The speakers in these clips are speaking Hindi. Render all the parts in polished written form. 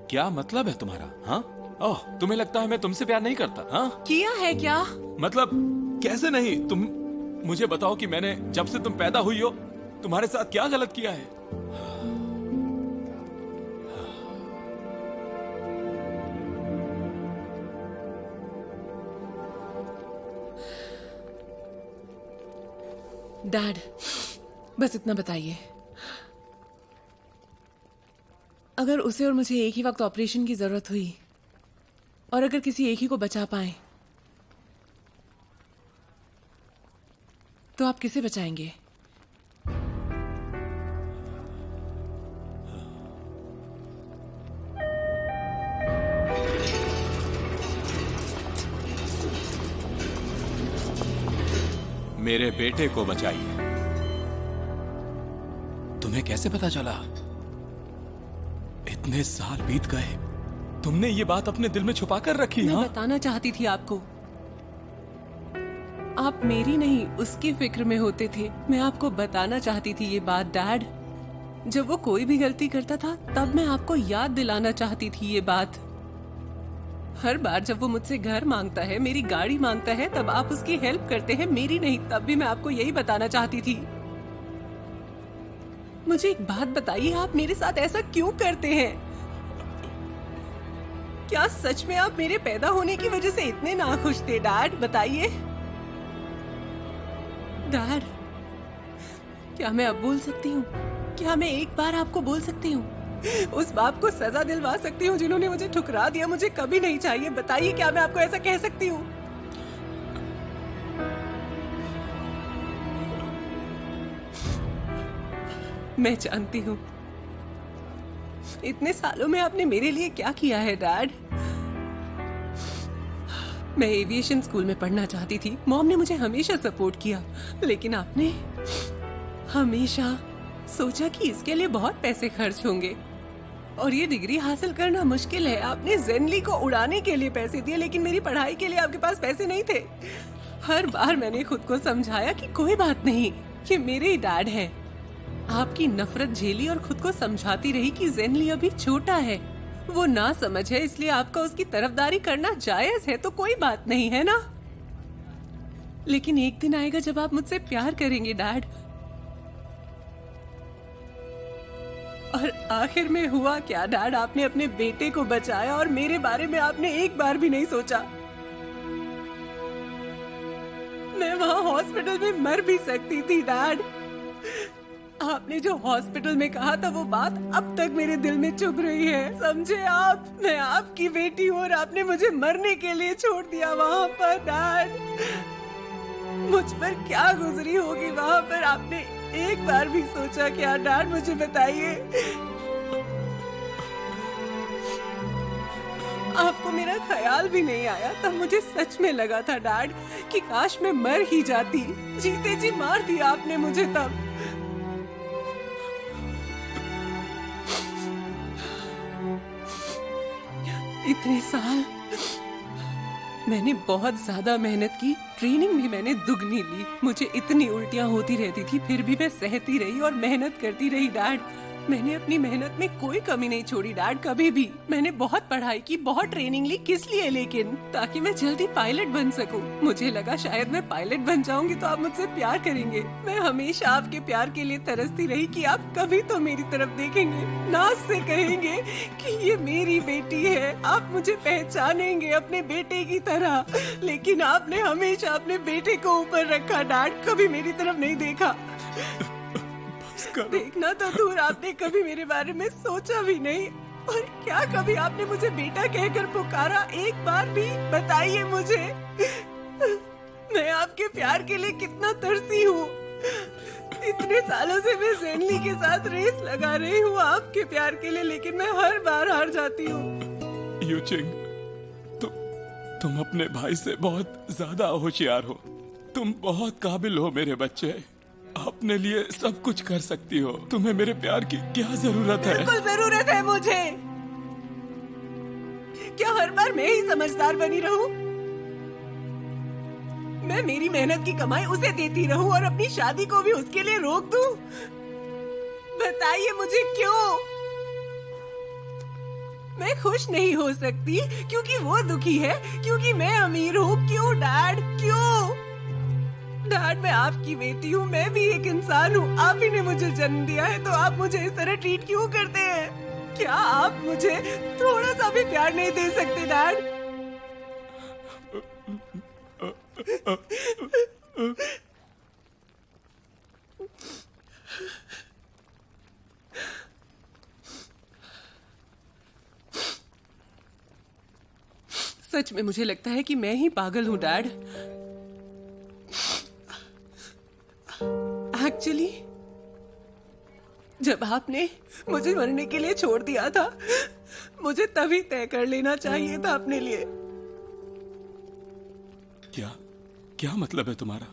क्या मतलब है तुम्हारा? हाँ, ओह, तुम्हें लगता है मैं तुमसे प्यार नहीं करता? हाँ, किया है क्या? मतलब कैसे नहीं? तुम मुझे बताओ कि मैंने जब से तुम पैदा हुई हो तुम्हारे साथ क्या गलत किया है? डैड, बस इतना बताइए, अगर उसे और मुझे एक ही वक्त ऑपरेशन की जरूरत हुई और अगर किसी एक ही को बचा पाए तो आप किसे बचाएंगे? मेरे बेटे को बचाइए। तुम्हें कैसे पता चला? इतने साल बीत गए, तुमने ये बात अपने दिल में छुपा कर रखी। मैं हाँ? बताना चाहती थी आपको, आप मेरी नहीं उसकी फिक्र में होते थे। मैं आपको बताना चाहती थी ये बात डैड। जब वो कोई भी गलती करता था तब मैं आपको याद दिलाना चाहती थी ये बात। हर बार जब वो मुझसे घर मांगता है, मेरी गाड़ी मांगता है, तब आप उसकी हेल्प करते हैं, मेरी नहीं। तब भी मैं आपको यही बताना चाहती थी। मुझे एक बात बताइए, आप मेरे साथ ऐसा क्यों करते हैं? क्या सच में आप मेरे पैदा होने की वजह से इतने नाखुश थे डैड? बताइए डैड, क्या मैं अब बोल सकती हूँ? क्या मैं एक बार आपको बोल सकती हूँ? उस बाप को सजा दिलवा सकती हूँ जिन्होंने मुझे ठुकरा दिया। मुझे कभी नहीं चाहिए। बताइए, क्या मैं आपको ऐसा कह सकती हूँ? मैं जानती हूँ इतने सालों में आपने मेरे लिए क्या किया है डैड। मैं एविएशन स्कूल में पढ़ना चाहती थी। मॉम ने मुझे हमेशा सपोर्ट किया, लेकिन आपने हमेशा सोचा कि इसके लिए बहुत पैसे खर्च होंगे और ये डिग्री हासिल करना मुश्किल है। आपने ज़ेनली को उड़ाने के लिए पैसे दिए, लेकिन मेरी पढ़ाई के लिए आपके पास पैसे नहीं थे। हर बार मैंने खुद को समझाया कि कोई बात नहीं, ये मेरे ही डैड हैं। आपकी नफरत झेली और खुद को समझाती रही कि ज़ेनली अभी छोटा है, वो ना समझ है, इसलिए आपका उसकी तरफदारी करना जायज है, तो कोई बात नहीं है ना। लेकिन एक दिन आएगा जब आप मुझसे प्यार करेंगे डैड। और आखिर में हुआ क्या डैड? आपने अपने बेटे को बचाया और मेरे बारे में आपने एक बार भी नहीं सोचा। मैं वहां हॉस्पिटल में मर भी सकती थी डैड। आपने जो हॉस्पिटल में कहा था वो बात अब तक मेरे दिल में चुभ रही है, समझे आप? मैं आपकी बेटी हूँ और आपने मुझे मरने के लिए छोड़ दिया वहां पर डैड। मुझ पर क्या गुजरी होगी वहां पर? आपने एक बार भी सोचा क्या डैड? मुझे बताइए। आपको मेरा ख्याल भी नहीं आया। तब मुझे सच में लगा था डैड कि काश मैं मर ही जाती। जीते जी मार दिया आपने मुझे तब। इतने साल मैंने बहुत ज्यादा मेहनत की, ट्रेनिंग भी मैंने दुगनी ली। मुझे इतनी उल्टियां होती रहती थी, फिर भी मैं सहती रही और मेहनत करती रही डैड। मैंने अपनी मेहनत में कोई कमी नहीं छोड़ी डैड, कभी भी। मैंने बहुत पढ़ाई की, बहुत ट्रेनिंग ली, किस लिए? लेकिन ताकि मैं जल्दी पायलट बन सकूं। मुझे लगा शायद मैं पायलट बन जाऊंगी तो आप मुझसे प्यार करेंगे। मैं हमेशा आपके प्यार के लिए तरसती रही कि आप कभी तो मेरी तरफ देखेंगे, नाज से कहेंगे कि ये मेरी बेटी है, आप मुझे पहचानेंगे अपने बेटे की तरह। लेकिन आपने हमेशा अपने बेटे को ऊपर रखा डैड, कभी मेरी तरफ नहीं देखा। देखना तो दूर, आपने कभी मेरे बारे में सोचा भी नहीं। और क्या कभी आपने मुझे बेटा कहकर पुकारा? एक बार भी बताइए मुझे। मैं आपके प्यार के लिए कितना तरसी हूँ। इतने सालों से मैं ज़ेनली के साथ रेस लगा रही हूँ आपके प्यार के लिए, लेकिन मैं हर बार हार जाती हूँ। यूचिंग, तुम अपने भाई से बहुत ज्यादा होशियार हो। तुम बहुत काबिल हो मेरे बच्चे, अपने लिए सब कुछ कर सकती हो। तुम्हें मेरे प्यार की क्या जरूरत है? बिल्कुल जरूरत है मुझे। क्या हर बार मैं ही समझदार बनी रहूं? मैं मेरी मेहनत की कमाई उसे देती रहूं और अपनी शादी को भी उसके लिए रोक दूं? बताइए मुझे क्यों? मैं खुश नहीं हो सकती क्योंकि वो दुखी है, क्योंकि मैं अमीर हूँ। क्यों डैड, क्यों? डैड, मैं आपकी बेटी हूँ, मैं भी एक इंसान हूँ। आप ही ने मुझे जन्म दिया है, तो आप मुझे इस तरह ट्रीट क्यों करते हैं? क्या आप मुझे थोड़ा सा भी प्यार नहीं दे सकते डैड? सच में मुझे लगता है कि मैं ही पागल हूँ डैड। एक्चुअली जब आपने मुझे मरने के लिए छोड़ दिया था, मुझे तभी तय कर लेना चाहिए था अपने लिए। क्या मतलब है तुम्हारा?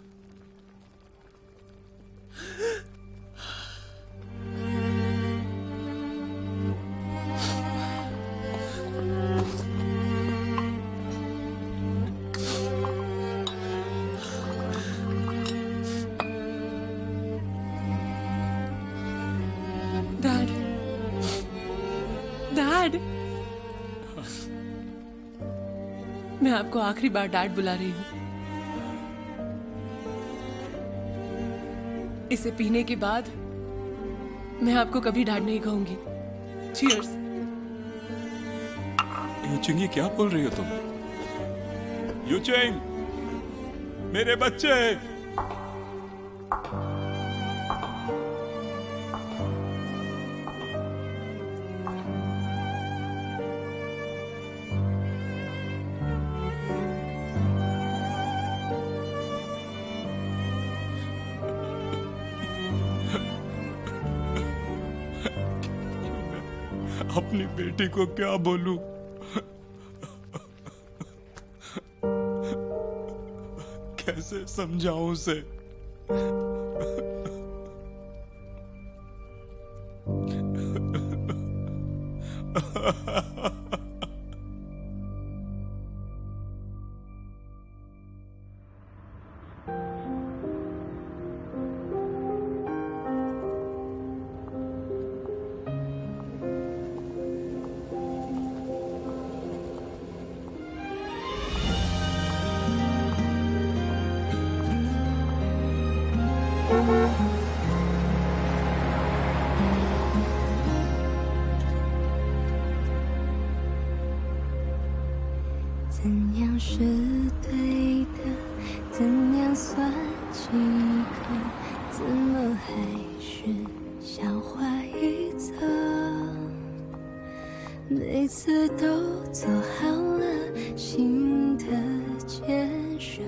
डैड, मैं आपको आखिरी बार डैड बुला रही हूँ। इसे पीने के बाद मैं आपको कभी डैड नहीं कहूंगी। चीयर्स। यूचिंग, ये क्या बोल रही हो तुम? यूचिंग, मेरे बच्चे। अपनी बेटी को क्या बोलूं? कैसे समझाऊं उसे?怎样是对的？怎样算及格？怎么还是笑话一则？每次都做好了新的建设，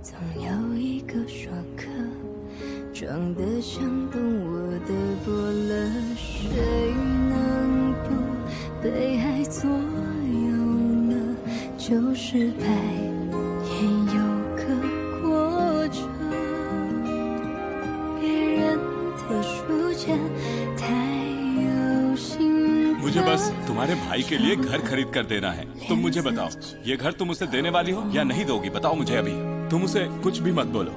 总有一个说客，装得像懂我的伯乐。谁能不被爱左右呢？旧失败也有个过程，别人的书签太有心。 मुझे बस तुम्हारे भाई के लिए घर खरीद कर देना है। तुम मुझे बताओ, ये घर तुम उसे देने वाली हो या नहीं दोगी? बताओ मुझे अभी। तुम उसे कुछ भी मत बोलो।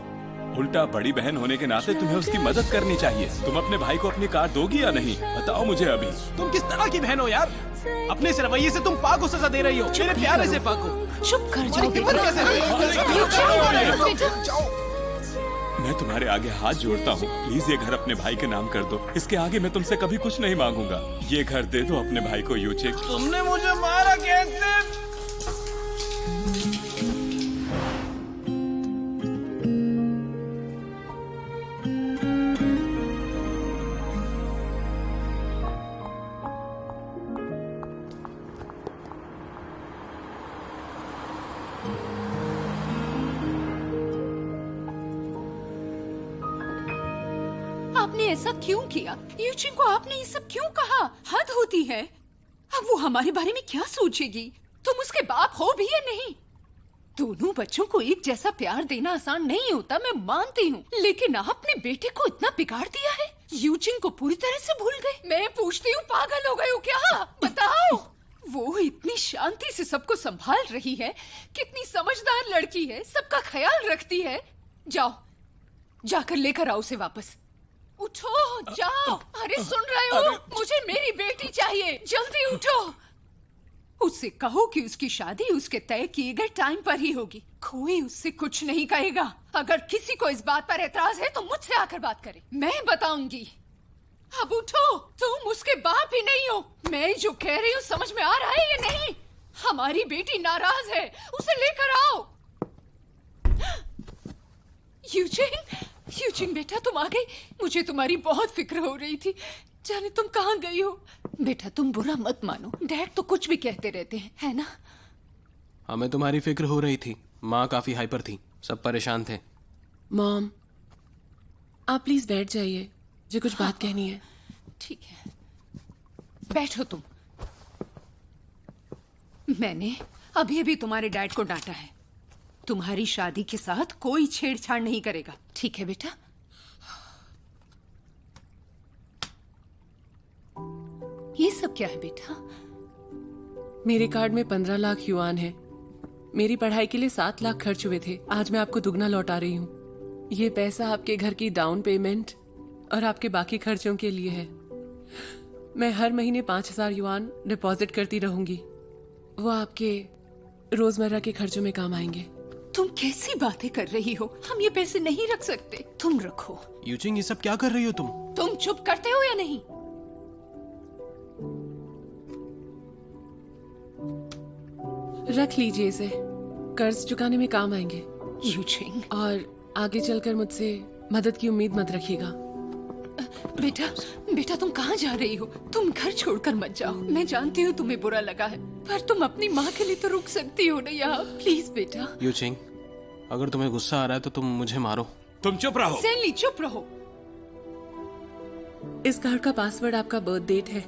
उल्टा बड़ी बहन होने के नाते तुम्हें उसकी मदद करनी चाहिए। तुम अपने भाई को अपनी कार दोगी या नहीं, बताओ मुझे अभी। तुम किस तरह की बहन हो यार? अपने इस रवैये से तुम पा को सजा दे रही हो, मेरे प्यारे से पा को। चुप कर जाओ हिम्मत कैसे हुई? मैं तुम्हारे आगे हाथ जोड़ता हूँ, प्लीज ये घर अपने भाई के नाम कर दो। इसके आगे मैं तुमसे कभी कुछ नहीं मांगूंगा। ये घर दे दो अपने भाई को यूचिंग। तुमने मुझे मारा कैसे? आपने ऐसा क्यों किया? यूचिंग को आपने ये सब क्यों कहा? हद होती है। अब वो हमारे बारे में क्या सोचेगी? तुम उसके बाप हो भी या नहीं? दोनों बच्चों को एक जैसा प्यार देना आसान नहीं होता, मैं मानती हूँ, लेकिन आपने बेटे को इतना बिगाड़ दिया है। यूचिंग को पूरी तरह से भूल गए। मैं पूछती हूँ, पागल हो गए हो क्या? बताओ। वो इतनी शांति से सबको संभाल रही है, कितनी समझदार लड़की है, सबका ख्याल रखती है। जाओ, जाकर लेकर आओ उसे वापस। उठो, जाओ। अरे सुन रहे हो? मुझे मेरी बेटी चाहिए, जल्दी उठो। उससे कहो कि उसकी शादी उसके तय किए गए टाइम पर ही होगी। कोई उससे कुछ नहीं कहेगा। अगर किसी को इस बात पर एतराज है तो मुझसे आकर बात करे, मैं बताऊंगी। अब उठो, तुम उसके बाप ही नहीं हो। मैं जो कह रही हूँ समझ में आ रहा है या नहीं? हमारी बेटी नाराज है, उसे लेकर आओ। यूजिन बेटा, तुम आ गई। मुझे तुम्हारी बहुत फिक्र हो रही थी, जाने तुम कहाँ गई हो। बेटा तुम बुरा मत मानो, डैड तो कुछ भी कहते रहते हैं, है ना? हमें तुम्हारी फिक्र हो रही थी। माँ काफी हाइपर थी, सब परेशान थे। मॉम, आप प्लीज बैठ जाइए, मुझे कुछ बात कहनी है। ठीक है, बैठो तुम। मैंने अभी अभी तुम्हारे डैड को डांटा है। तुम्हारी शादी के साथ कोई छेड़छाड़ नहीं करेगा, ठीक है बेटा? ये सब क्या है बेटा? मेरे कार्ड में 15 लाख युआन है। मेरी पढ़ाई के लिए 7 लाख खर्च हुए थे। आज मैं आपको दुगना लौटा रही हूँ। ये पैसा आपके घर की डाउन पेमेंट और आपके बाकी खर्चों के लिए है। मैं हर महीने 5000 युआन डिपॉजिट करती रहूंगी। वो आपके रोजमर्रा के खर्चों में काम आएंगे। तुम कैसी बातें कर रही हो? हम ये पैसे नहीं रख सकते। तुम रखो। यूजिंग, ये सब क्या कर रही हो तुम? तुम चुप करते हो या नहीं? रख लीजिए इसे, कर्ज चुकाने में काम आएंगे। यूजिंग, और आगे चलकर मुझसे मदद की उम्मीद मत रखिएगा। बेटा बेटा तुम कहाँ जा रही हो? तुम घर छोड़कर मत जाओ। मैं जानती हूँ तुम्हें बुरा लगा है, पर तुम अपनी माँ के लिए तो रुक सकती हो ना यहाँ। प्लीज बेटा। यूजिंग, अगर तुम्हें गुस्सा आ रहा है तो तुम मुझे मारो। तुम चुप रहो। सैनली चुप रहो। इस कार्ड का पासवर्ड आपका बर्थ डेट है।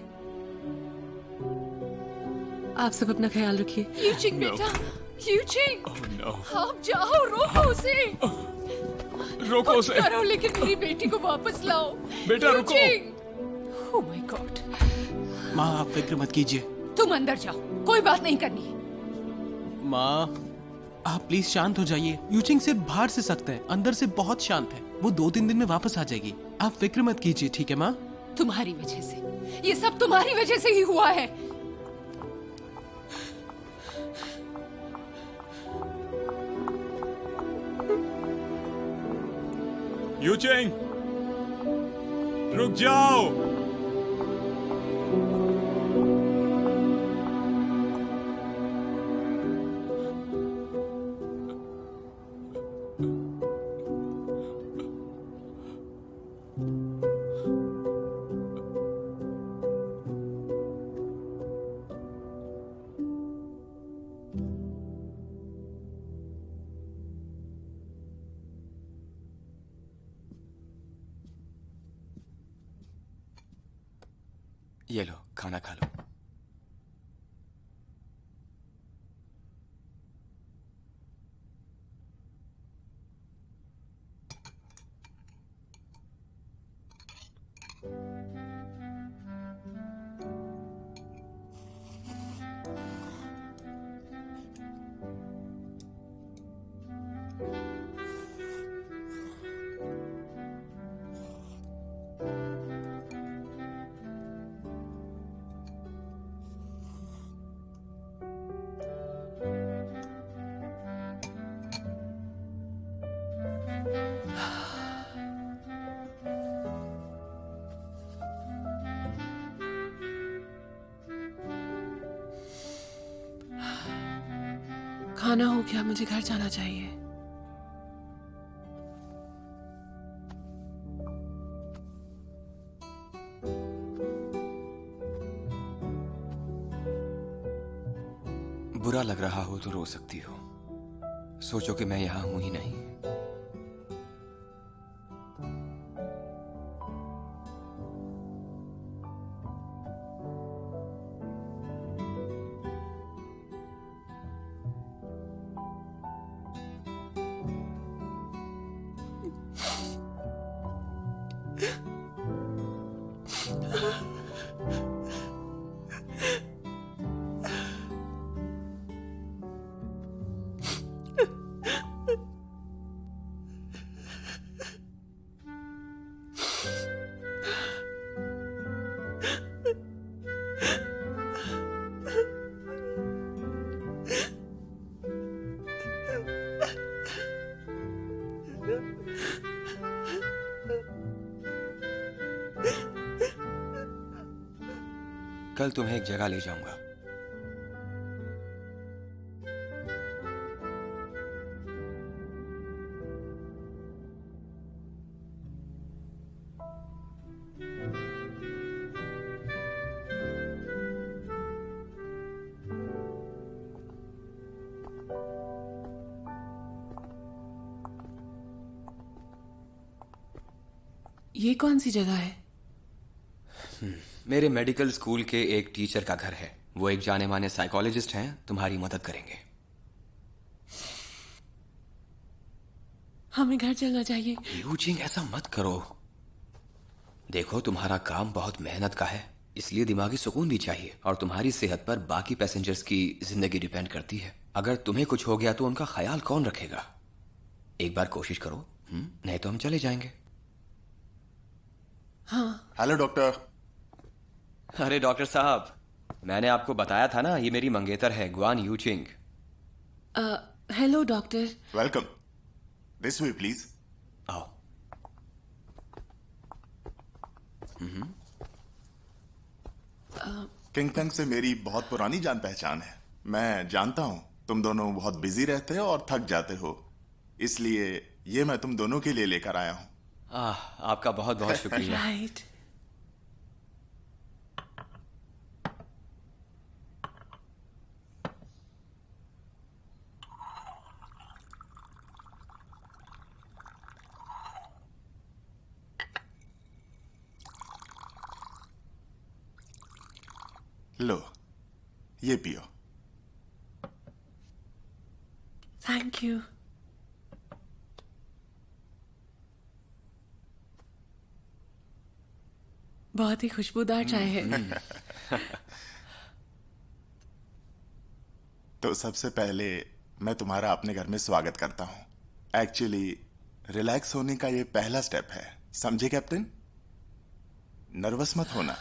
आप सब अपना ख्याल रखिए। यूजिंग बेटा, यूजिंग, Oh, no. आप जाओ, रोको उसे। रोको कुछ उसे। करो, लेकिन मेरी बेटी को वापस लाओ। बेटा, रुको। Oh my God. माँ, आप फिक्र मत कीजिए। तुम अंदर जाओ, कोई बात नहीं करनी। माँ, आप प्लीज शांत हो जाइए। यूजिंग सिर्फ बाहर से सख्त है, अंदर से बहुत शांत है। वो 2-3 दिन में वापस आ जाएगी। आप फिक्र मत कीजिए, ठीक है माँ? तुम्हारी वजह से, ये सब तुम्हारी वजह से ही हुआ है। यूचिंग, रुक जाओ। ये लो, खाना खा लो। खाना हो गया, मुझे घर जाना चाहिए। बुरा लग रहा हो तो रो सकती हो। सोचो कि मैं यहां हूं ही नहीं। कल तुम्हें एक जगह ले जाऊंगा। ये कौन सी जगह है? मेरे मेडिकल स्कूल के एक टीचर का घर है। वो एक जाने माने साइकोलॉजिस्ट हैं, तुम्हारी मदद करेंगे। हमें घर चलना चाहिए। यूजिंग, ऐसा मत करो। देखो, तुम्हारा काम बहुत मेहनत का है, इसलिए दिमागी सुकून भी चाहिए, और तुम्हारी सेहत पर बाकी पैसेंजर्स की जिंदगी डिपेंड करती है। अगर तुम्हें कुछ हो गया तो उनका ख्याल कौन रखेगा? एक बार कोशिश करो, नहीं तो हम चले जाएंगे। हाँ। Hello doctor. अरे डॉक्टर साहब, मैंने आपको बताया था ना, ये मेरी मंगेतर है, Guan Yuching. Hello doctor. Welcome. This way please. आओ। किंग फैंग से मेरी बहुत पुरानी जान पहचान है। मैं जानता हूं तुम दोनों बहुत बिजी रहते हो और थक जाते हो, इसलिए ये मैं तुम दोनों के लिए लेकर आया हूं। आपका बहुत बहुत शुक्रिया। राइट। लो, ये पियो। Thank you. बहुत ही खुशबूदार चाय है। तो सबसे पहले मैं तुम्हारा अपने घर में स्वागत करता हूं। एक्चुअली रिलैक्स होने का ये पहला स्टेप है, समझे कैप्टन? नर्वस मत होना,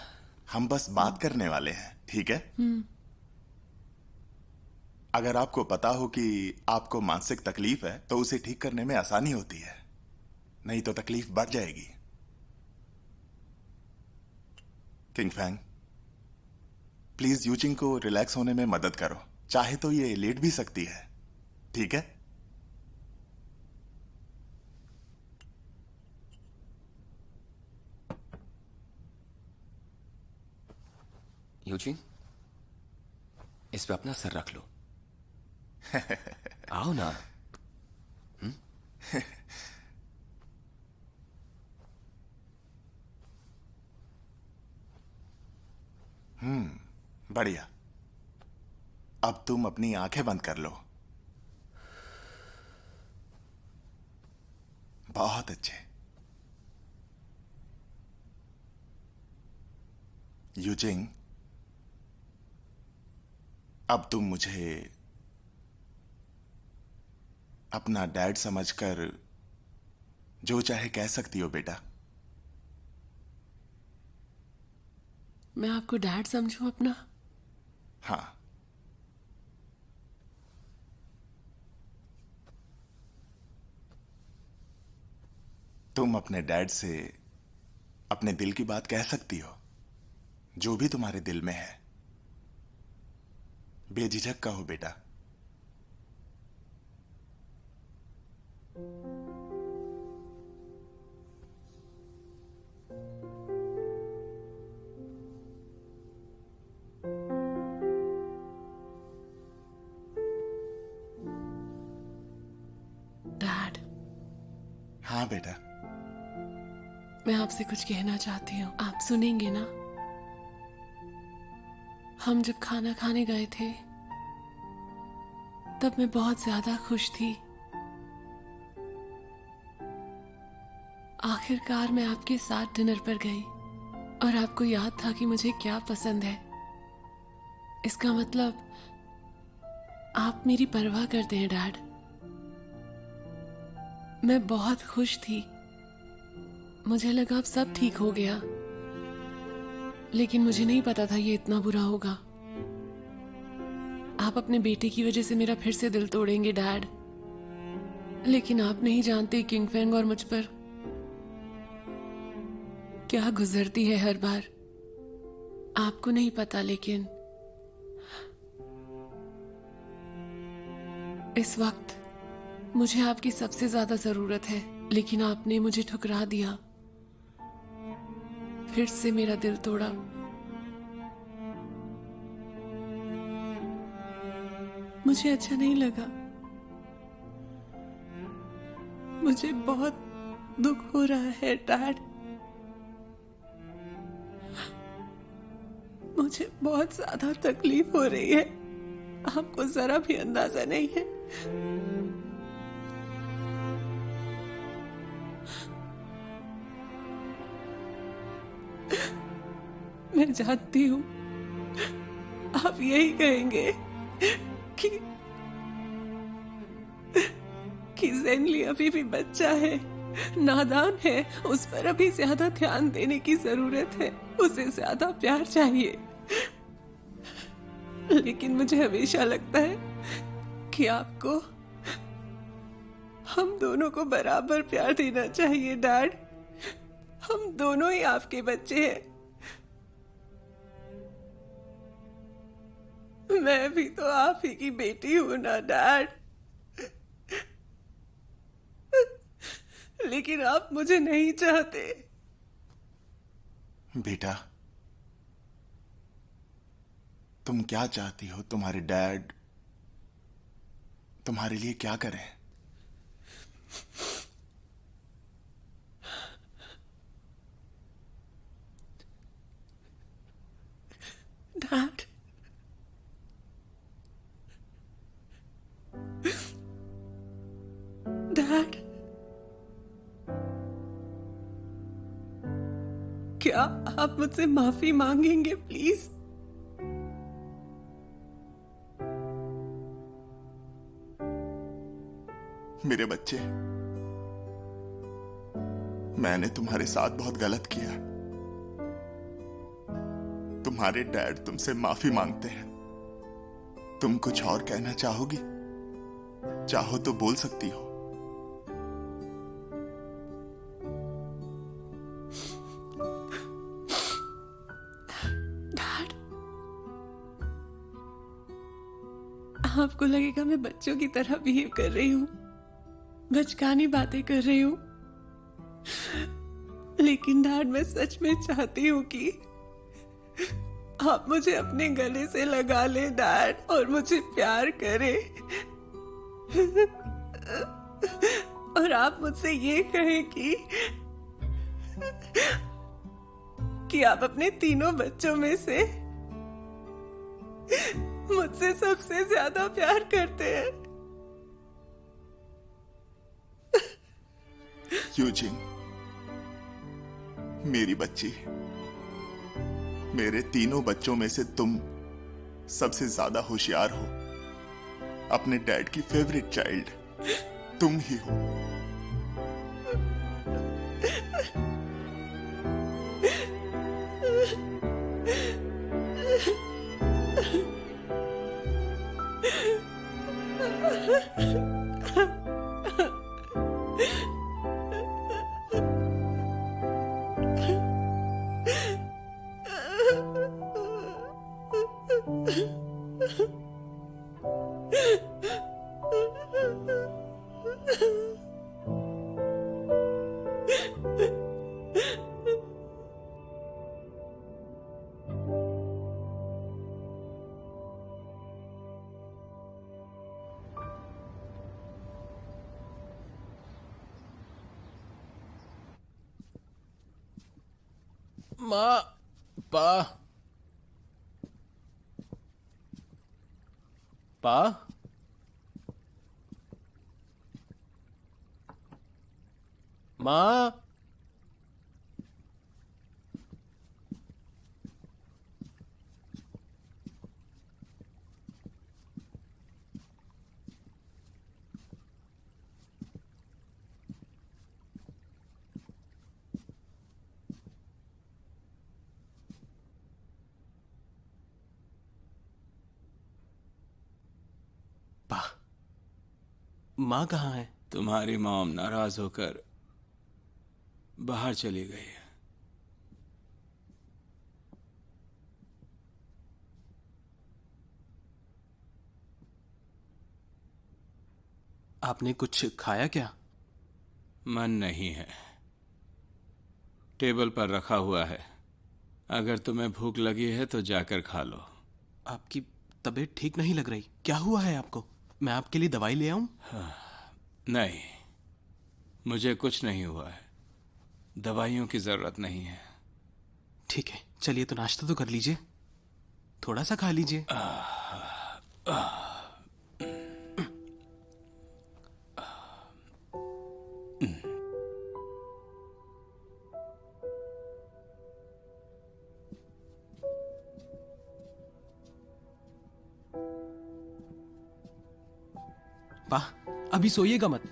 हम बस बात करने वाले हैं, ठीक है? अगर आपको पता हो कि आपको मानसिक तकलीफ है तो उसे ठीक करने में आसानी होती है, नहीं तो तकलीफ बढ़ जाएगी। किंग फैंग, प्लीज यूचिंग को रिलैक्स होने में मदद करो। चाहे तो ये लेट भी सकती है, ठीक है? यूचिंग, इस पे अपना सर रख लो। आओ ना। बढ़िया। अब तुम अपनी आंखें बंद कर लो। बहुत अच्छे। यूजिंग, अब तुम मुझे अपना डैड समझकर जो चाहे कह सकती हो बेटा। मैं आपको डैड समझूं अपना? हाँ। तुम अपने डैड से अपने दिल की बात कह सकती हो, जो भी तुम्हारे दिल में है। बेझिझक कहो बेटा। डैड, हाँ बेटा। मैं आपसे कुछ कहना चाहती हूँ, आप सुनेंगे ना? हम जब खाना खाने गए थे तब मैं बहुत ज्यादा खुश थी। आखिरकार मैं आपके साथ डिनर पर गई और आपको याद था कि मुझे क्या पसंद है। इसका मतलब आप मेरी परवाह करते हैं डैड। मैं बहुत खुश थी, मुझे लगा अब सब ठीक हो गया, लेकिन मुझे नहीं पता था ये इतना बुरा होगा। आप अपने बेटे की वजह से मेरा फिर से दिल तोड़ेंगे डैड, लेकिन आप नहीं जानते किंगफेंग और मुझ पर क्या गुजरती है हर बार। आपको नहीं पता, लेकिन इस वक्त मुझे आपकी सबसे ज्यादा जरूरत है, लेकिन आपने मुझे ठुकरा दिया, फिर से मेरा दिल तोड़ा। मुझे अच्छा नहीं लगा, मुझे बहुत दुख हो रहा है डैड। मुझे बहुत ज्यादा तकलीफ हो रही है, आपको जरा भी अंदाजा नहीं है। मैं जानती हूं आप यही कहेंगे कि ज़ेनली अभी भी बच्चा है, नादान है, उस पर अभी ज्यादा ध्यान देने की जरूरत है, उसे ज्यादा प्यार चाहिए। लेकिन मुझे हमेशा लगता है कि आपको हम दोनों को बराबर प्यार देना चाहिए डैड। हम दोनों ही आपके बच्चे हैं। मैं भी तो आप ही की बेटी हूं ना डैड, लेकिन आप मुझे नहीं चाहते। बेटा, तुम क्या चाहती हो तुम्हारे डैड तुम्हारे लिए क्या करें? डैड, डैड, क्या आप मुझसे माफी मांगेंगे प्लीज? मेरे बच्चे, मैंने तुम्हारे साथ बहुत गलत किया। तुम्हारे डैड तुमसे माफी मांगते हैं। तुम कुछ और कहना चाहोगी? चाहो तो बोल सकती हो। डैड, आपको लगेगा मैं बच्चों की तरह बिहेव कर रही हूं, बचकानी बातें कर रही हूं, लेकिन डैड मैं सच में चाहती हूं कि आप मुझे अपने गले से लगा ले डैड, और मुझे प्यार करें। और आप मुझसे ये कहें कि आप अपने तीनों बच्चों में से मुझसे सबसे ज्यादा प्यार करते हैं। यूजिन, मेरी बच्ची, मेरे तीनों बच्चों में से तुम सबसे ज्यादा होशियार हो। अपने डैड की फेवरेट चाइल्ड तुम ही हो। माँ, पा, पा, माँ, पा, माँ कहाँ है? तुम्हारी मॉम नाराज होकर बाहर चली गई है। आपने कुछ खाया क्या? मन नहीं है। टेबल पर रखा हुआ है, अगर तुम्हें भूख लगी है तो जाकर खा लो। आपकी तबीयत ठीक नहीं लग रही, क्या हुआ है आपको? मैं आपके लिए दवाई ले आऊं? नहीं, मुझे कुछ नहीं हुआ है, दवाइयों की जरूरत नहीं है। ठीक है, चलिए तो नाश्ता तो कर लीजिए, थोड़ा सा खा लीजिए। वाह, अभी सोइएगा मत,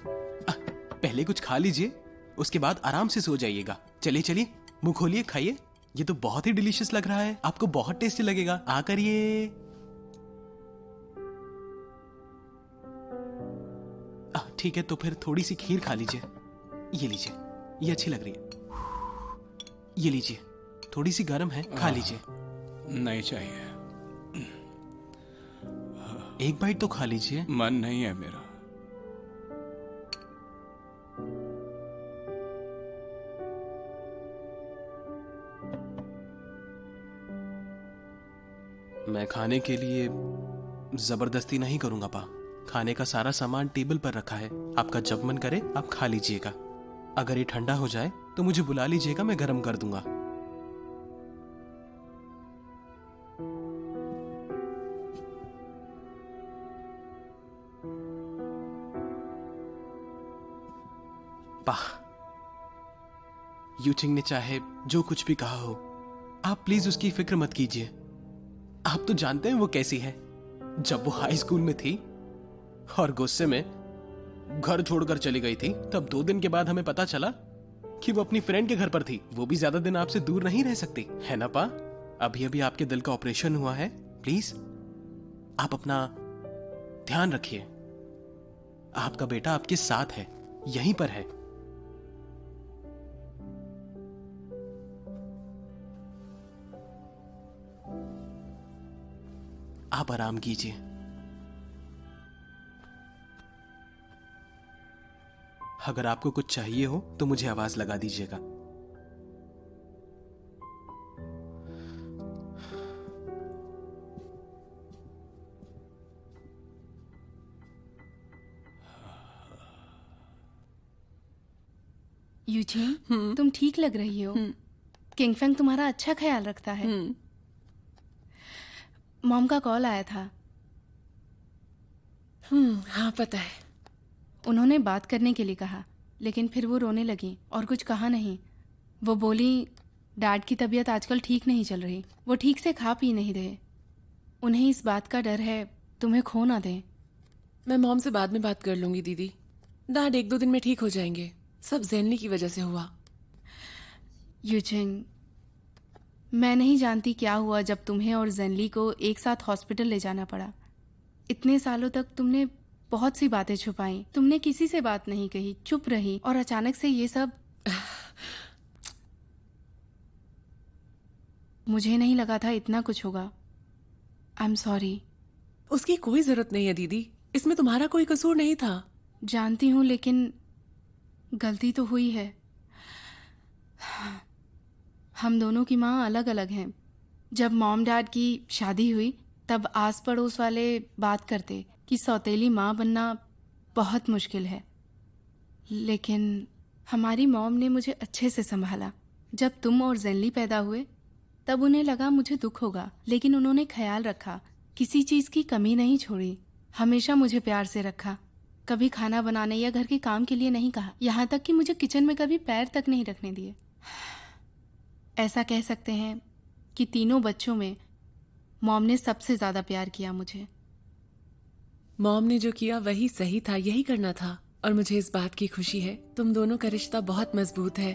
पहले कुछ खा लीजिए, उसके बाद आराम से सो जाइएगा। चलिए चलिए, मुंह खोलिए, खाइए। ये तो बहुत ही डिलीशियस लग रहा है, आपको बहुत टेस्टी लगेगा। आकर ये ठीक है, तो फिर थोड़ी सी खीर खा लीजिए। ये लीजिए, ये अच्छी लग रही है। ये लीजिए, थोड़ी सी गर्म है, खा लीजिए। नहीं चाहिए। एक बाइट तो खा लीजिए। मन नहीं है मेरा। मैं खाने के लिए जबरदस्ती नहीं करूंगा पा। खाने का सारा सामान टेबल पर रखा है, आपका जब मन करे आप खा लीजिएगा। अगर ये ठंडा हो जाए तो मुझे बुला लीजिएगा, मैं गर्म कर दूंगा। पा, यूचिंग ने चाहे जो कुछ भी कहा हो, आप प्लीज उसकी फिक्र मत कीजिए। आप तो जानते हैं वो कैसी है। जब वो हाई स्कूल में थी और गुस्से में घर छोड़कर चली गई थी, तब 2 दिन के बाद हमें पता चला कि वो अपनी फ्रेंड के घर पर थी। वो भी ज्यादा दिन आपसे दूर नहीं रह सकती, है ना पा? अभी अभी आपके दिल का ऑपरेशन हुआ है, प्लीज आप अपना ध्यान रखिए। आपका बेटा आपके साथ है, यहीं पर है। आप आराम कीजिए। अगर आपको कुछ चाहिए हो तो मुझे आवाज लगा दीजिएगा। यूजिन, तुम ठीक लग रही हो। किंगफेंग तुम्हारा अच्छा ख्याल रखता है। मॉम का कॉल आया था। हाँ पता है। उन्होंने बात करने के लिए कहा, लेकिन फिर वो रोने लगी और कुछ कहा नहीं। वो बोली डैड की तबीयत आजकल ठीक नहीं चल रही, वो ठीक से खा पी नहीं रहे। उन्हें इस बात का डर है तुम्हें खो ना दें। मैं मॉम से बाद में बात कर लूंगी दीदी। डैड 1-2 दिन में ठीक हो जाएंगे, सब ज़ेनली की वजह से हुआ। यूजिन, मैं नहीं जानती क्या हुआ जब तुम्हें और जेनली को एक साथ हॉस्पिटल ले जाना पड़ा। इतने सालों तक तुमने बहुत सी बातें छुपाई, तुमने किसी से बात नहीं कही, चुप रही, और अचानक से ये सब। मुझे नहीं लगा था इतना कुछ होगा। I am sorry. उसकी कोई जरूरत नहीं है दीदी, इसमें तुम्हारा कोई कसूर नहीं था। जानती हूँ, लेकिन गलती तो हुई है। हम दोनों की माँ अलग अलग हैं। जब मॉम डैड की शादी हुई तब आस पड़ोस वाले बात करते कि सौतेली माँ बनना बहुत मुश्किल है, लेकिन हमारी मॉम ने मुझे अच्छे से संभाला। जब तुम और जेनली पैदा हुए तब उन्हें लगा मुझे दुख होगा, लेकिन उन्होंने ख्याल रखा, किसी चीज़ की कमी नहीं छोड़ी, हमेशा मुझे प्यार से रखा, कभी खाना बनाने या घर के काम के लिए नहीं कहा, यहाँ तक कि मुझे किचन में कभी पैर तक नहीं रखने दिए। ऐसा कह सकते हैं कि तीनों बच्चों में मॉम ने सबसे ज़्यादा प्यार किया मुझे। मॉम ने जो किया वही सही था, यही करना था, और मुझे इस बात की खुशी है तुम दोनों का रिश्ता बहुत मजबूत है।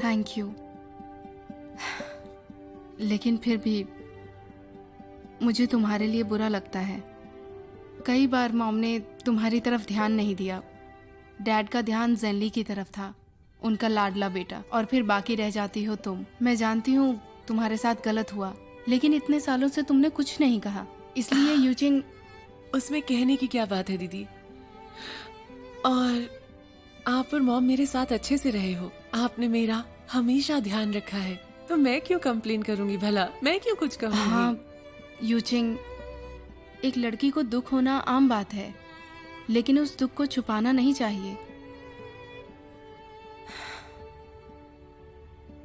Thank you. लेकिन फिर भी मुझे तुम्हारे लिए बुरा लगता है। कई बार मॉम ने तुम्हारी तरफ ध्यान नहीं दिया। डैड का ध्यान जेनली की तरफ था, उनका लाडला बेटा, और फिर बाकी रह जाती हो तुम। मैं जानती हूँ तुम्हारे साथ गलत हुआ, लेकिन इतने सालों से तुमने कुछ नहीं कहा, इसलिए यूजिंग। उसमें कहने की क्या बात है दीदी, और आप और मॉम मेरे साथ अच्छे से रहे हो, आपने मेरा हमेशा ध्यान रखा है, तो मैं क्यों कंप्लेन करूंगी भला, मैं क्यों कुछ कहूंगी। हाँ यूजिंग, एक लड़की को दुख होना आम बात है, लेकिन उस दुख को छुपाना नहीं चाहिए।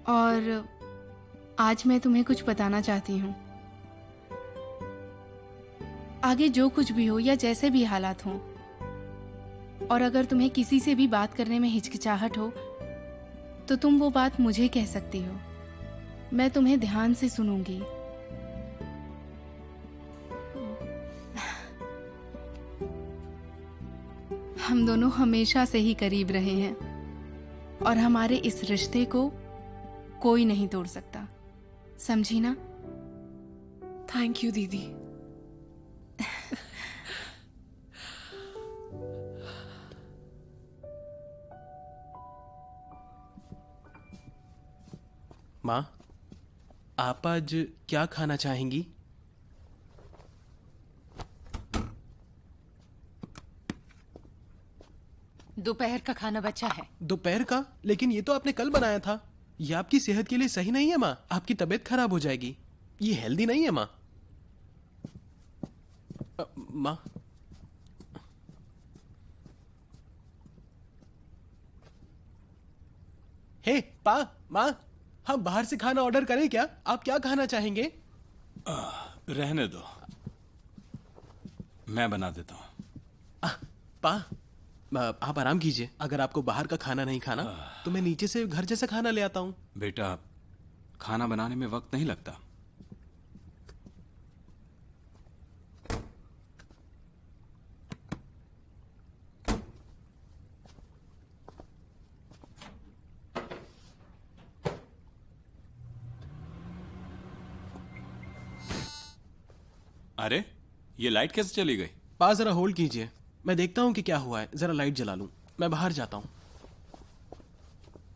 और आज मैं तुम्हें कुछ बताना चाहती हूँ। आगे जो कुछ भी हो या जैसे भी हालात हों, और अगर तुम्हें किसी से भी बात करने में हिचकिचाहट हो तो तुम वो बात मुझे कह सकती हो, मैं तुम्हें ध्यान से सुनूंगी। हम दोनों हमेशा से ही करीब रहे हैं और हमारे इस रिश्ते को कोई नहीं तोड़ सकता, समझी ना? थैंक यू दीदी। माँ, आप आज क्या खाना चाहेंगी? दोपहर का खाना बचा है। दोपहर का? लेकिन ये तो आपने कल बनाया था। ये आपकी सेहत के लिए सही नहीं है माँ, आपकी तबीयत खराब हो जाएगी। ये हेल्दी नहीं है माँ। माँ, हे पा, माँ, हम बाहर से खाना ऑर्डर करें क्या? आप क्या खाना चाहेंगे? रहने दो, मैं बना देता हूँ। पा, आप आराम कीजिए। अगर आपको बाहर का खाना नहीं खाना तो मैं नीचे से घर जैसा खाना ले आता हूँ। बेटा, खाना बनाने में वक्त नहीं लगता। अरे, ये लाइट कैसे चली गई? पा, जरा होल्ड कीजिए, मैं देखता हूँ कि क्या हुआ है। जरा लाइट जला लूं, मैं बाहर जाता हूँ।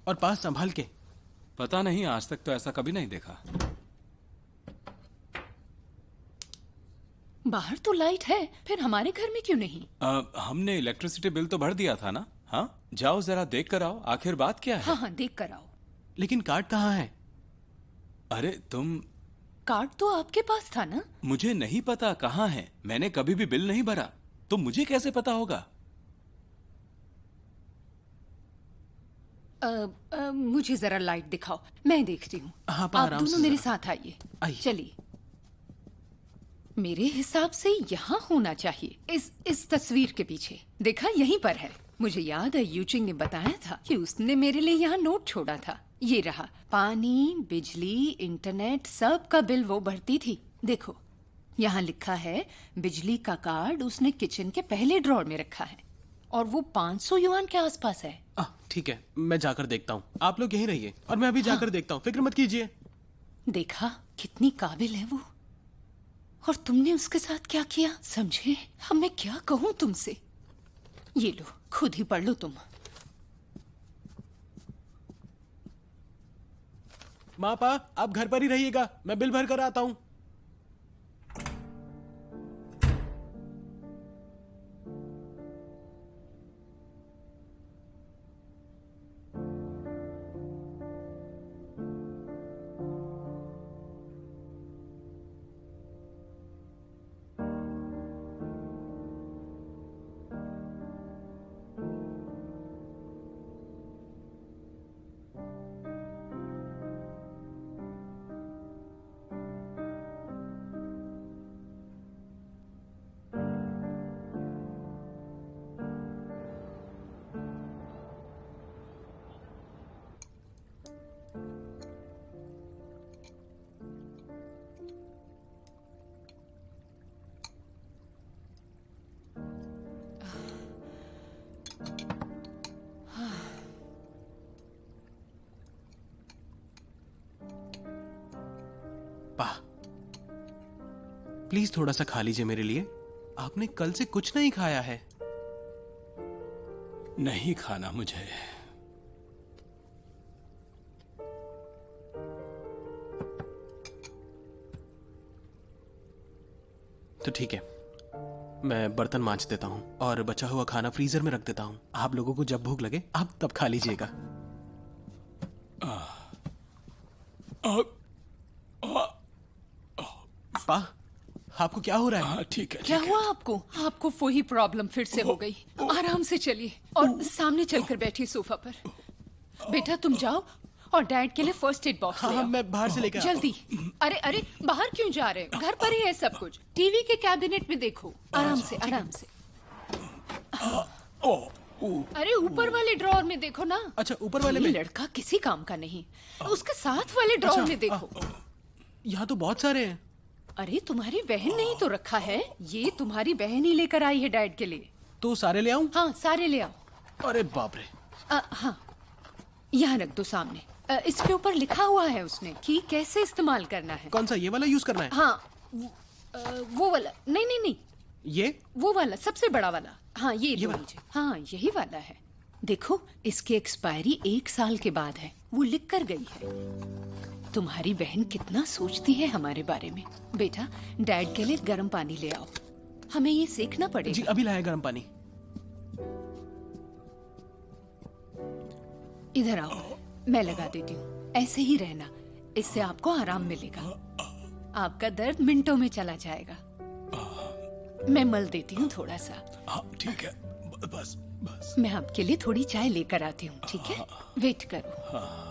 और पास संभाल के। पता नहीं, आज तक तो ऐसा कभी नहीं देखा। बाहर तो लाइट है, फिर हमारे घर में क्यों नहीं? हमने इलेक्ट्रिसिटी बिल तो भर दिया था ना। हाँ, जाओ जरा देख कर आओ, आखिर बात क्या है। हाँ हाँ, देख कर आओ। लेकिन कार्ड कहाँ है? अरे तुम, कार्ड तो आपके पास था ना? मुझे नहीं पता कहाँ है, मैंने कभी भी बिल नहीं भरा, तो मुझे कैसे पता होगा? मुझे जरा लाइट दिखाओ, मैं देखती हूँ। हाँ, आप आराम से दोनों मेरे जरा। साथ आइए। आइए। चलिए, मेरे हिसाब से यहाँ होना चाहिए, इस तस्वीर के पीछे। देखा, यहीं पर है। मुझे याद है यूचिंग ने बताया था कि उसने मेरे लिए यहाँ नोट छोड़ा था। ये रहा, पानी, बिजली, इंटरनेट, सब का बिल वो भरती थी। देखो, यहाँ लिखा है बिजली का कार्ड उसने किचन के पहले ड्रॉर में रखा है, और वो 500 युआन के आसपास है। ठीक है, मैं जाकर देखता हूँ। आप लोग यहीं रहिए और मैं अभी जाकर देखता हूँ, फिक्र मत कीजिए। देखा, कितनी काबिल है वो। और तुमने उसके साथ क्या किया, समझे? अब मैं क्या कहूँ तुमसे। ये लो, खुद ही पढ़ लो तुम। माँ, पा, आप घर पर ही रहिएगा, मैं बिल भर कर आता हूँ। पा, प्लीज थोड़ा सा खा लीजिए मेरे लिए। आपने कल से कुछ नहीं खाया है। नहीं खाना मुझे। तो ठीक है, मैं बर्तन मांज देता हूँ और बचा हुआ खाना फ्रीजर में रख देता हूँ। आप लोगों को जब भूख लगे आप तब खा लीजिएगा। पा, आपको क्या हो रहा है? हाँ ठीक है। क्या हुआ आपको? आपको वही प्रॉब्लम फिर से हो गई। आराम से चलिए और सामने चलकर बैठिए सोफा पर। बेटा तुम जाओ और डैड के लिए फर्स्ट एड बॉक्स ले हाँ, आओ। मैं बाहर से लेकर जल्दी। अरे अरे बाहर क्यों जा रहे हो? घर पर ही है सब कुछ। टीवी के कैबिनेट में देखो। आराम से आराम से। अरे ऊपर वाले ड्रॉअर में देखो ना। अच्छा, ऊपर वाले ये में? लड़का किसी काम का नहीं। उसके साथ वाले ड्रॉअर में देखो। यहाँ तो बहुत सारे हैं। अरे तुम्हारी बहन ने ही तो रखा है। ये तुम्हारी बहन ही लेकर आई है डैड के लिए। तो सारे ले आऊं? हाँ सारे ले आओ। अरे बाप रे। हाँ यहाँ रख दो सामने। इसके ऊपर लिखा हुआ है उसने कि कैसे इस्तेमाल करना है। कौन सा, ये वाला यूज करना है? हाँ वो वाला। नहीं नहीं नहीं, ये वो वाला सबसे बड़ा वाला। हाँ ये लीजिए। हाँ यही वाला है। देखो इसकी एक्सपायरी 1 साल के बाद है। वो लिख कर गई है। तुम्हारी बहन कितना सोचती है हमारे बारे में। बेटा डैड के लिए गर्म पानी ले आओ। हमें ये सीखना पड़ेगा। जी अभी लाया गर्म पानी। इधर आओ, मैं लगा देती हूँ। ऐसे ही रहना, इससे आपको आराम मिलेगा। आपका दर्द मिनटों में चला जाएगा। मैं मल देती हूँ थोड़ा सा। हाँ ठीक है, बस बस। मैं आपके लिए थोड़ी चाय लेकर आती हूँ, ठीक है? वेट करो।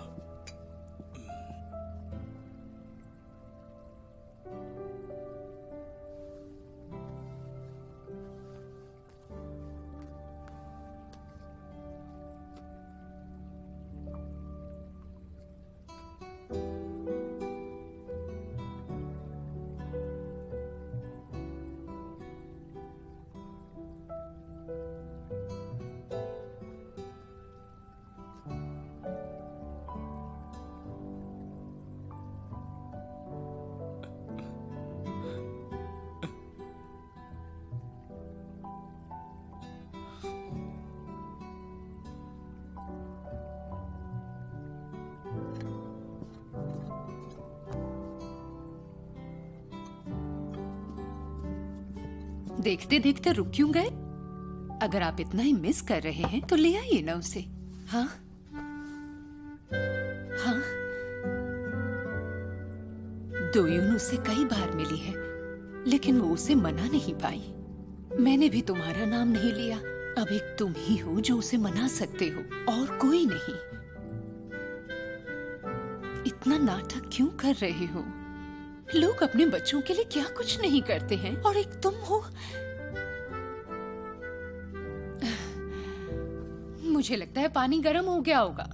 देखते देखते रुक क्यों गए? अगर आप इतना ही मिस कर रहे हैं तो ले आइए ना उसे। हाँ हाँ, दोयून उससे कई बार मिली है, लेकिन वो उसे मना नहीं पाई। मैंने भी तुम्हारा नाम नहीं लिया। अब एक तुम ही हो जो उसे मना सकते हो, और कोई नहीं। इतना नाटक क्यों कर रहे हो? लोग अपने बच्चों के लिए क्या कुछ नहीं करते हैं, और एक तुम हो। मुझे लगता है पानी गर्म हो गया होगा।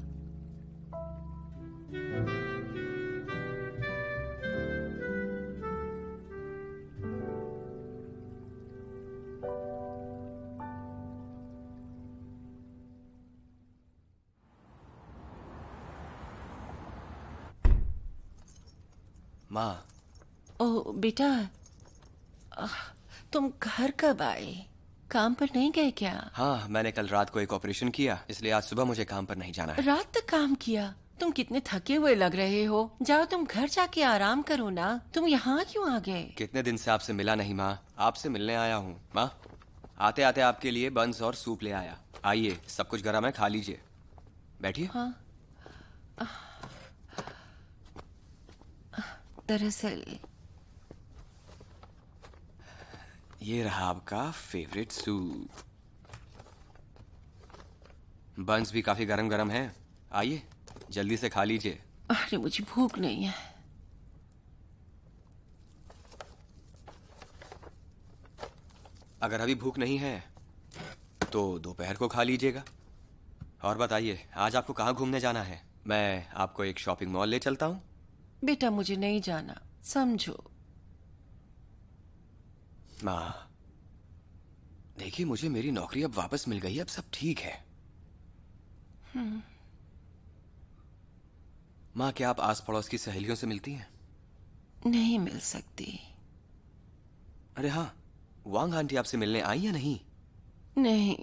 माँ। ओ बेटा, तुम घर कब आए? काम पर नहीं गए क्या? हाँ, मैंने कल रात को एक ऑपरेशन किया, इसलिए आज सुबह मुझे काम पर नहीं जाना है। रात तक काम किया? तुम कितने थके हुए लग रहे हो। जाओ तुम घर जाके आराम करो ना। तुम यहाँ क्यों आ गए? कितने दिन से आपसे मिला नहीं माँ, आपसे मिलने आया हूँ। माँ, आते आते आपके लिए बंस और सूप ले आया। आइए, सब कुछ गर्म है, खा लीजिए। बैठिए। हाँ, दरअसल ये रहा आपका फेवरेट सूप। बंस भी काफी गरम गरम है। आइए, जल्दी से खा लीजिए। अरे मुझे भूख नहीं है। अगर अभी भूख नहीं है तो दोपहर को खा लीजिएगा। और बताइए, आज आपको कहाँ घूमने जाना है? मैं आपको एक शॉपिंग मॉल ले चलता हूँ। बेटा मुझे नहीं जाना, समझो। माँ, देखिए, मुझे मेरी नौकरी अब वापस मिल गई है, अब सब ठीक है। माँ, क्या आप आस पड़ोस की सहेलियों से मिलती हैं? नहीं मिल सकती। अरे हाँ, वांग आंटी आपसे मिलने आई या नहीं? नहीं,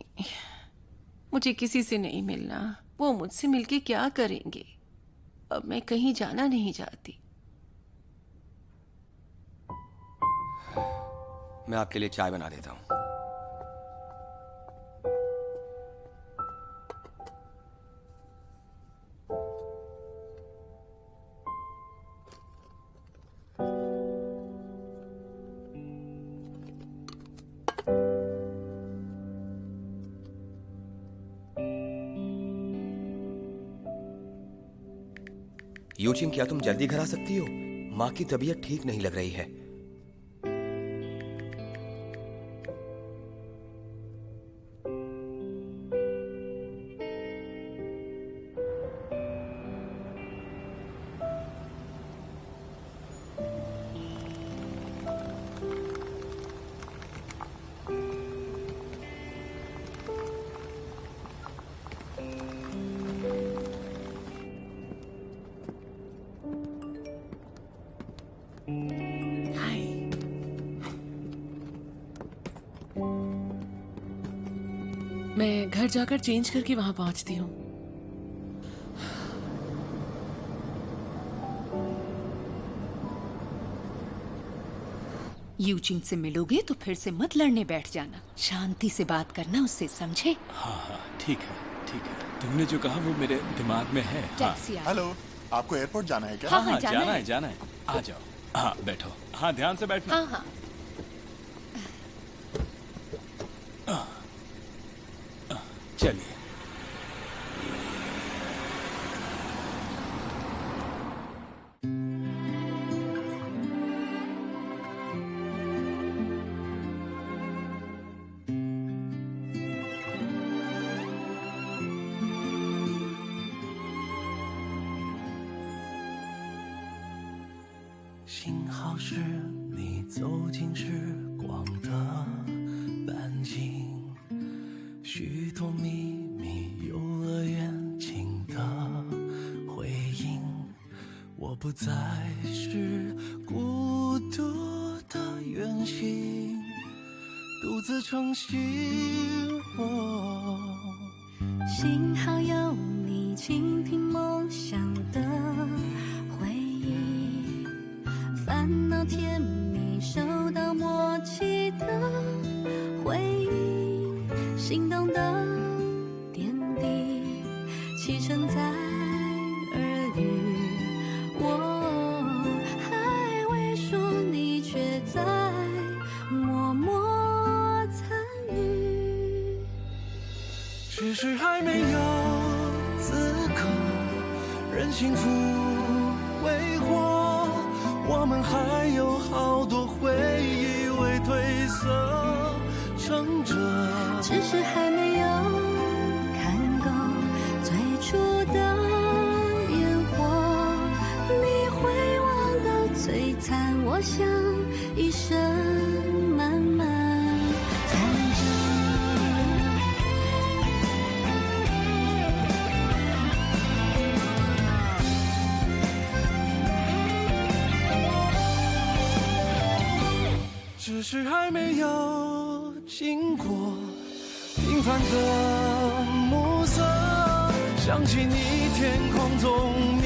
मुझे किसी से नहीं मिलना। वो मुझसे मिलके क्या करेंगे? अब मैं कहीं जाना नहीं चाहती। मैं आपके लिए चाय बना देता हूँ। यूचिंग, क्या तुम जल्दी घर आ सकती हो? माँ की तबीयत ठीक नहीं लग रही है। मैं घर जाकर चेंज करके वहां पहुंचती हूँ। यूचिंग से मिलोगे तो फिर से मत लड़ने बैठ जाना। शांति से बात करना उससे, समझे? हाँ हाँ, ठीक है ठीक है। तुमने जो कहा वो मेरे दिमाग में है। हाँ टैक्सी आ। हेलो, आपको एयरपोर्ट जाना है क्या? हाँ, हाँ, जाना है। जाना है। आ जाओ। हाँ बैठो। हाँ ध्यान से बैठना। हाँ हाँ। चलिए।幸好是你走进时光的半径，许多秘密游乐园情的回应。我不再是孤独的远行，独自撑起我。幸好有你倾听梦想的回忆，烦恼甜蜜收到默契的回忆，心动的点滴启程在耳语，我还未说，你却在默默参与。只是还没有资格任幸福挥霍，我们还有好多回忆未褪色撑着。只是还没有看够最初的烟火，你会忘到璀璨，我想一生慢慢藏着。只是还没有经过平凡的暮色，想起你天空中